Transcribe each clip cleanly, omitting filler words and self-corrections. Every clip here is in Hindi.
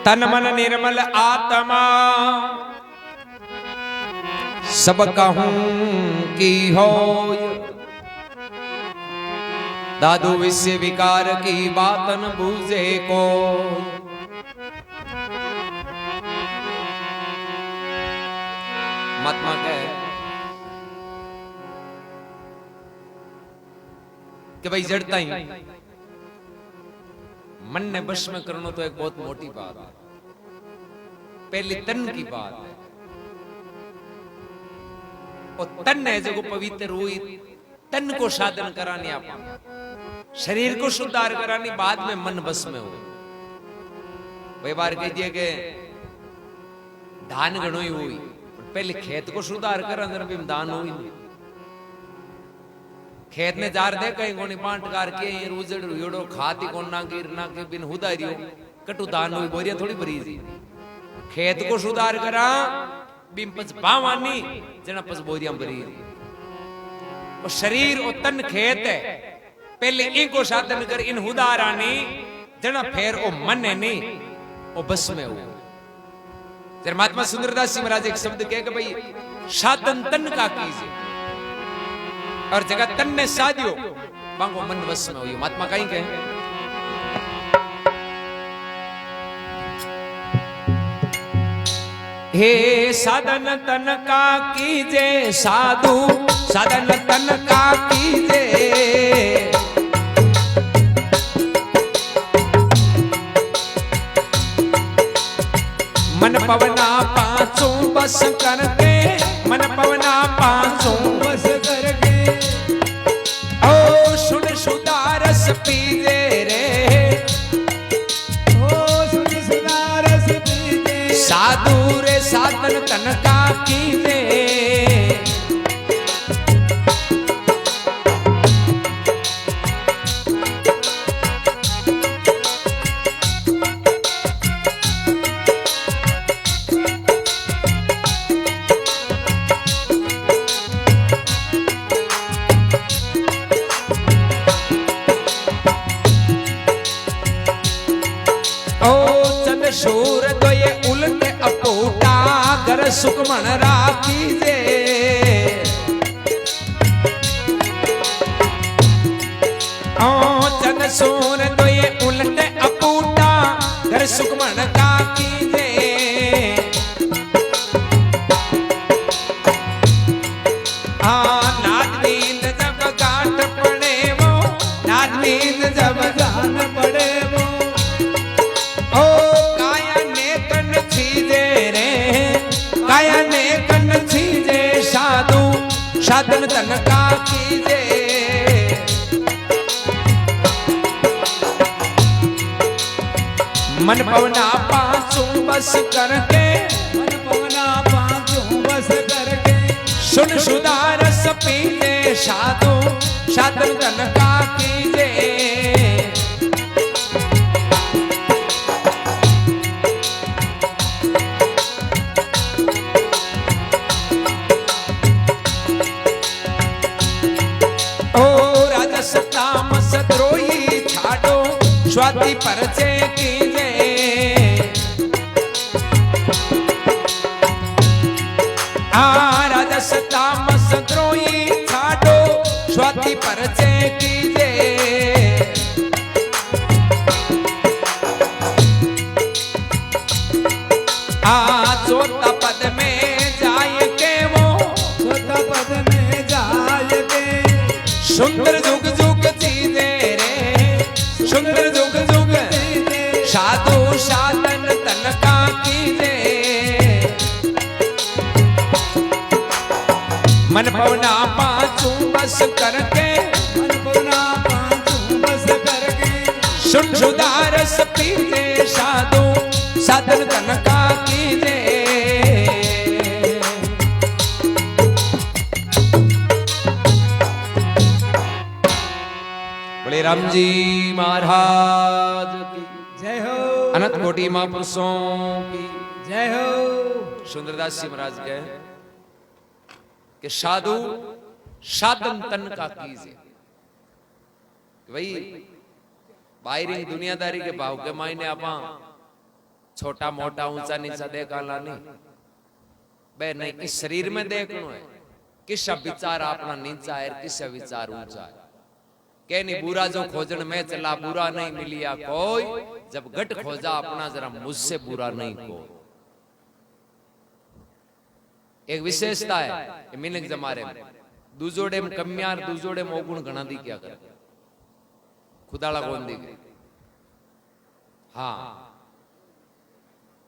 तन मन निर्मल आत्मा सब कहूं की हो। दादू विश्व विकार की बात न बूझे को। महात्मा कहे कि भाई जड़ता ही मन ने बश में करना तो एक बहुत मोटी बात है। पहले तन की बात है और तन है जो पवित्र हुई, तन को साधन करानी आप शरीर को सुधार करानी, बाद में मन बस में हो। वही बार कह दिए कि धान गणो ही हुई, पहले खेत को सुधार करा भी दान हुई नहीं। खेत में जार दे कहीं कोनी पांट कार के उजड़ योड़ो खाती को ना के बिन हुदारियो कटु दान हुई बोरिया थोड़ी भरी जी। खेत को सुधार करा बिन पच पावानी जना पच बोरिया भरी। और शरीर और तन खेत है, पहले इनको साधन कर इन हुदारानी जना फेर ओ मन है नहीं ओ बस में हो। जब महात्मा सुंदरदास जी महाराज एक शब्द कहे कि भाई साधन तन का कीजिए और जगह तन ने साधियो बांगो मन बस में हुई। महात्मा कहीं कहे हे साधन तन का कीजे साधु, साधन तन का कीजे मन पवना पांचों बस करके, मन पवना पांचों बस करके ओ सुन सुदारस पीजे रे, ओ सुन सुदारस पीजे साधु रे साधन तन का कीजे। शूर तो ये उलटे अपोटा कर सुखमन राखी दे। ओ चन शूर तो ये उलटे अपोटा कर सुखमन राखी दे। नाद नींद जब गांठ पड़े वो, नाद नींद जब गांठ पड़े वो साधन तन का कीजे। मन पवना पांचों बस करके, मन पवना पांचों बस करके सुन सुदारस पीजे साधु, साधन तन का कीजे। स्वाति परचे कीजे राजस तामस द्रोही छाड़ो, स्वाति परचे कीजे। चौथा पद में जाय के वो, चौथा पद में जाय के सुंदर जुग जुग चीजे रे, सुंदर जुग जुग साधु साधन तन का कीजे। मन पवना पांचों बस करके, मन पवना पांचों बस करके सुन सुदारस पीजे साधु, साधन तन का कीजे। बोले राम जी महाराज की जय हो, अनंत कोटि महापुरुषों की जय हो। सुंदरदास जी महाराज कहे कि साधु साधन तन का कीजिए। भाई बाहरी दुनियादारी के भाव के मायने आप छोटा मोटा ऊंचा नीचा देखना नहीं बे नहीं, इस शरीर में देखना है किसा विचार अपना नीचा है, किसा विचार ऊंचा है। के नहीं बुरा जो खोजन में चला, बुरा नहीं मिलिया कोई, जब गट खोजा अपना जरा मुझसे बुरा नहीं को। एक विशेषता है मिनक जमारे में, दूजोड़े में कम्यार दूजोड़े में ओगुण घना दी क्या कर खुदाला कौन दी। हाँ,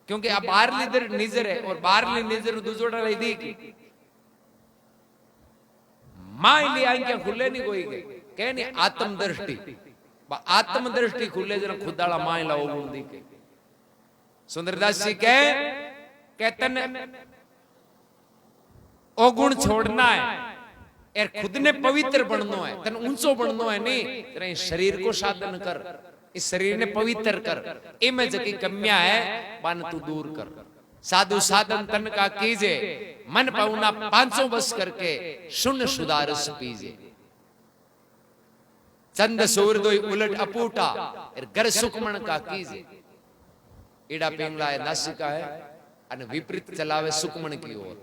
क्योंकि अब बाहरली नजर है और बाहरली नजर दूजोड़ा रही दी की मां लिए आंखें खुले नहीं कोई गई कह नहीं आत्म दृष्टि खुले जरा खुदाला मां ला ओगुण दी के। सुंदरदास जी कहतन ओगुण छोड़ना है और खुद ने पवित्र बनना है, तन ऊंचो बनना है नहीं, तेरा शरीर को साधन कर, इस शरीर ने पवित्र कर, इमें जकी कमियां है पान तू दूर कर। साधु साधन तन का कीजे, मन पाउना पांचों बस करके शून्य सुधारस पीजे। चंद सूरदोई उलट अपूटा और घर सुखमण का कीजे। ईड़ा पिंगला है नासिका है अने विपरीत चलावे सुखमण की ओर।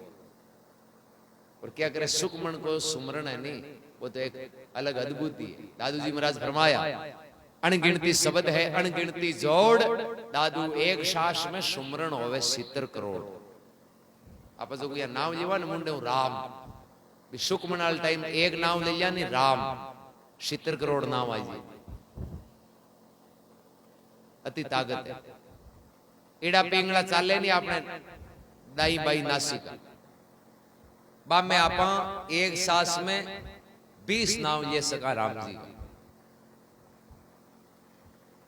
और क्या करे सुखमण को सुमरण है नहीं, वो तो एक अलग अद्भुति है। दादू जी महाराज फरमाया अनगिनती शब्द है अनगिनती जोड़, दादू एक श्वास में सुमरण होवे 70 करोड़। आप जो कोई नाम लेवा ने मुंडे राम भी सुखमणाल टाइम एक नाम ले लिया नहीं राम 70 करोड़ नाम आई जी, अति ताकत है। ईड़ा पिंगला चाले नहीं आपने दाई बाई नासिका बा में आपा एक सांस में 20 नाम ले सका राम जी का।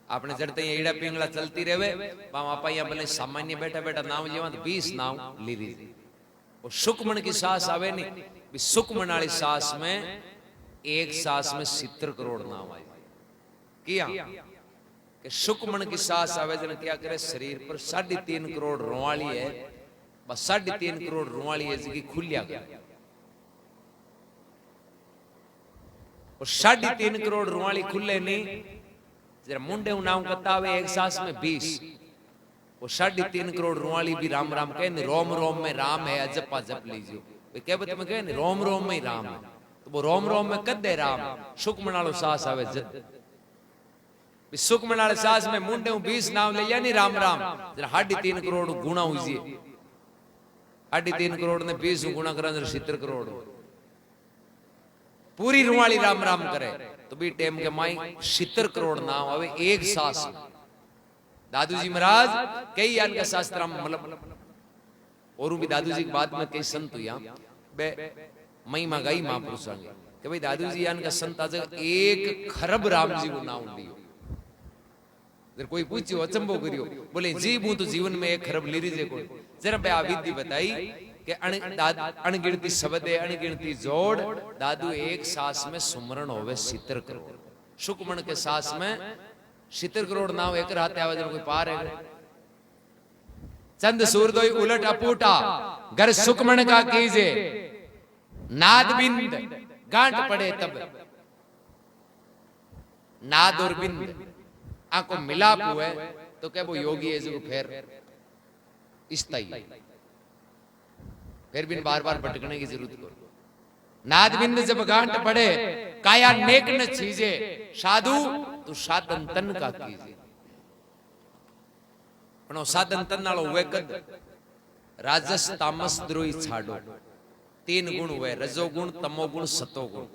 आपने जड़ते ईड़ा पिंगला चलती रहे बाम आपा यहाँ भले सामान्य बैठा बैठा नाम लेवा तो 20 नाम ली लीजिए। और सुखमण की सांस आवे नहीं, सुखमण वाली सांस में एक सांस में 70 करोड़ नाम आए किया कि सुखमण की सांस आवे जन क्या करे शरीर पर 3.5 करोड़ रुवाली है, बस 3.5 करोड़ रुवाली है जिसकी खुलिया गया। और 3.5 करोड़ रुवाली खुले नहीं, जरा मुंडे नाम कतावे एक सांस में 20 और 3.5 करोड़ रुवाली भी राम राम कहे रोम रोम में राम है अजपा जप लीजिए। क्या बता मैं कहे रोम रोम में ही राम है, तो वो रोम रोम में कदे राम सुखमण वालो सांस आवे जद सुखमण वाले सांस में मुंडे 20 नाम ले लिया नहीं राम राम जरा 3.5 करोड़ गुणा हुई 3.5 करोड़ ने 20 गुणा करा 70 करोड़ पूरी रुवाली राम राम करे तो भी टेम के माई 70 करोड़ नाम आवे एक सांस में। दादू जी महाराज कई यान का शास्त्र मतलब और भी दादू जी के बाद में कई संत हुआ बे महिमा गई महापुरुष कि भाई दादू जी यान का संत आज 1 खरब राम जी को नाम लियो। जर कोई पूछियो अचंबो करियो बोले जी बू तो जीवन में 1 खरब ले लीजिए को जरा बे आ विधि बताई कि अनगिनती शब्द है अनगिनती जोड़, दादू एक सांस में सुमरण होवे 70 करोड़। सुखमण के सांस में 70 करोड़ नाम एक रात आवे जन कोई पार है। चंद सूरदोई उलट अपूटा घर सुखमण का कीजे, नाद बिंद गांठ पड़े तब नाद और बिंद आंखों मिलाप हुए तो क्या वो योगी है जो फिर स्थायी फिर भी बार बार भटकने की जरूरत को। नाद बिंद जब गांठ पड़े काया नेक न चीजे, साधु तू साधन तन का कीजे। पण साधन तन नालो हुए कद राजस तामस द्रोही छाड़ो। 3 गुण हुए रजोगुण तमोगुण सतोगुण,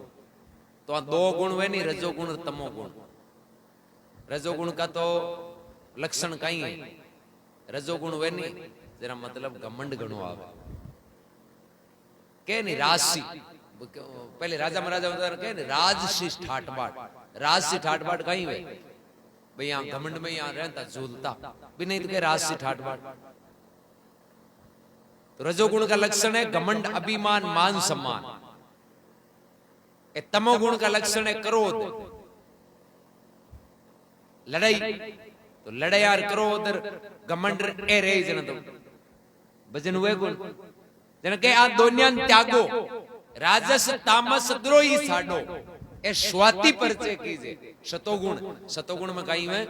तो 2 गुण हुए नहीं रजोगुण और तमोगुण। रजोगुण का तो लक्षण कहीं है, रजोगुण हुए नहीं जरा मतलब घमंड गणो आवे के नहीं राजसी पहले राजा महाराजा बता रहे हैं राजसी ठाटबाट, राजसी ठाटबाट कहीं हुए भाई यहाँ घमंड में यहाँ रहता झूलता भी नहीं तो क्या राजसी ठाटबाट। तो रजोगुण का लक्षण है घमंड अभिमान मान सम्मान, तमोगुण का लक्षण है क्रोध लड़ाई, तो लड़ाई यार क्रोध घमंड ए रे जन तो भजन हुए गुण जन के आ दोन्यान त्यागो राजस तामस द्रोही साडो ए स्वाति परिचय कीजे। सतोगुण, सतोगुण में कहीं है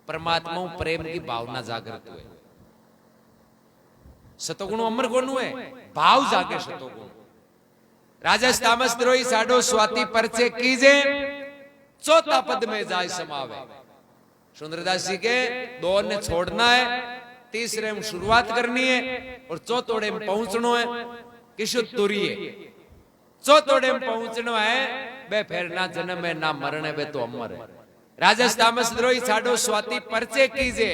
परमात्मा प्रेम की भावना जागृत हुए। सतोगुण अमर गुण है, भाव जागे सतोगुण। राजा तामस द्रोही साडो स्वाति परचे कीजे, चौथा पद में जाय समावे। सुंदरदास जी के दो ने छोड़ना है, तीसरे में शुरुआत करनी है और चौथोड़े में पहुंचना है। किशु तुरिये चौथोड़े में पहुंचना है, बे फिर ना जन्म है ना मरण है, बे तो अमर है। राजा तामस द्रोही साडो स्वाति परचे कीजे,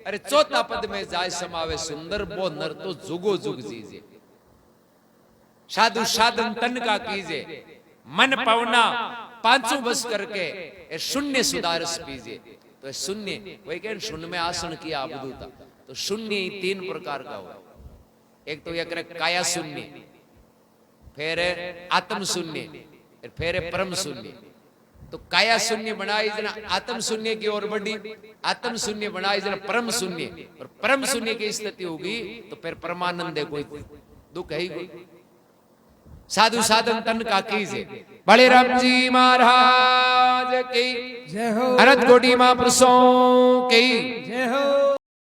अरे चौथा पद में जाय समावे। सुंदर बो नर तो जुगो जुग जीजे। साधु साधन तन का कीजे, मन पवना पांचों बस करके ए शून्य सुधारस पीजे। तो शून्य वही कह शून्य में आसन किया अवधूता। तो शून्य ही तीन प्रकार का हो। एक तो यह काया शून्य, फिर आत्म शून्य, फिर परम शून्य। तो काया शून्य बनाई जना आत्म शून्य की ओर बढ़ी, आत्म शून्य बनाई जना परम शून्य, और परम शून्य की स्थिति होगी तो फिर परमानंद है, कोई दुख है ही कोई। साधु साधन तन का कीजे। बड़े राम जी महाराज की जय हो। अरत कोटि महापुरुषों की जय हो।